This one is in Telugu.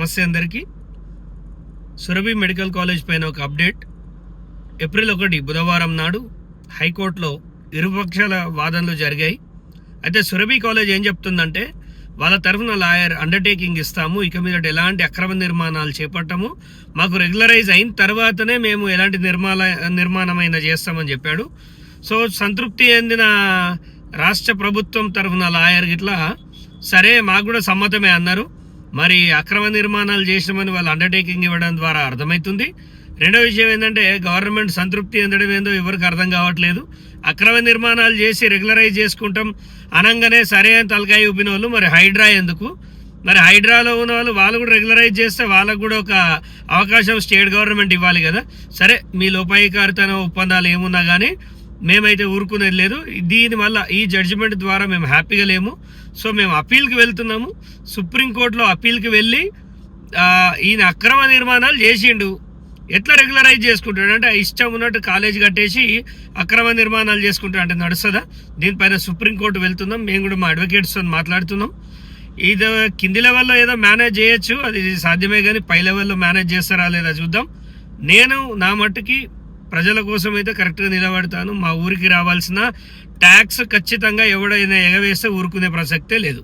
నమస్తే అందరికీ. సురభి మెడికల్ కాలేజ్ పైన ఒక అప్డేట్. ఏప్రిల్ 1 బుధవారం నాడు హైకోర్టులో ఇరుపక్షాల వాదనలు జరిగాయి. అయితే సురభి కాలేజ్ ఏం చెప్తుందంటే, వాళ్ళ తరఫున లాయర్ అండర్టేకింగ్ ఇస్తాము, ఇక మీద ఎలాంటి అక్రమ నిర్మాణాలు చేపట్టము, మాకు రెగ్యులరైజ్ అయిన తర్వాతనే మేము ఎలాంటి నిర్మాణమైనా చేస్తామని చెప్పాడు. సో సంతృప్తి చెందిన రాష్ట్ర ప్రభుత్వం తరఫున లాయర్ గిట్లా సరే మాకు కూడా సమ్మతమే అన్నారు. మరి అక్రమ నిర్మాణాలు చేసినామని వాళ్ళు అండర్టేకింగ్ ఇవ్వడం ద్వారా అర్థమవుతుంది. రెండో విషయం ఏంటంటే, గవర్నమెంట్ సంతృప్తి చెందడం ఏందో ఎవరికి అర్థం కావట్లేదు. అక్రమ నిర్మాణాలు చేసి రెగ్యులరైజ్ చేసుకుంటాం అనగానే సరే అని తలకాయ ఊపిన వాళ్ళు మరి హైడ్రా ఎందుకు? మరి హైడ్రాలో ఉన్న వాళ్ళు కూడా రెగ్యులరైజ్ చేస్తే వాళ్ళకు కూడా ఒక అవకాశం స్టేట్ గవర్నమెంట్ ఇవ్వాలి కదా. సరే, మీ లోపాయికారితన ఒప్పందాలు ఏమున్నా కానీ మేమైతే ఊరుకునేది లేదు. దీనివల్ల ఈ జడ్జిమెంట్ ద్వారా మేము హ్యాపీగా లేము. సో మేము అప్పీల్కి వెళ్తున్నాము. సుప్రీంకోర్టులో అప్పీల్కి వెళ్ళి ఈయన అక్రమ నిర్మాణాలు చేసిండు, ఎట్లా రెగ్యులరైజ్ చేసుకుంటాడు అంటే ఇష్టం ఉన్నట్టు కాలేజ్ కట్టేసి అక్రమ నిర్మాణాలు చేసుకుంటాడు అంటే నడుస్తుందా? దీనిపైన సుప్రీంకోర్టు వెళ్తున్నాం. మేము కూడా మా అడ్వకేట్స్తో మాట్లాడుతున్నాం. ఇది కింది లెవెల్లో ఏదో మేనేజ్ చేయొచ్చు, అది సాధ్యమే, కానీ పై లెవెల్లో మేనేజ్ చేస్తారా లేదా చూద్దాం. నేను నా మట్టుకి ప్రజల కోసం అయితే కరెక్ట్గా నిలబడతాను. మా ఊరికి రావాల్సిన ట్యాక్స్ ఖచ్చితంగా ఎవడైనా ఎగవేస్తే ఊరుకునే ప్రసక్తే లేదు.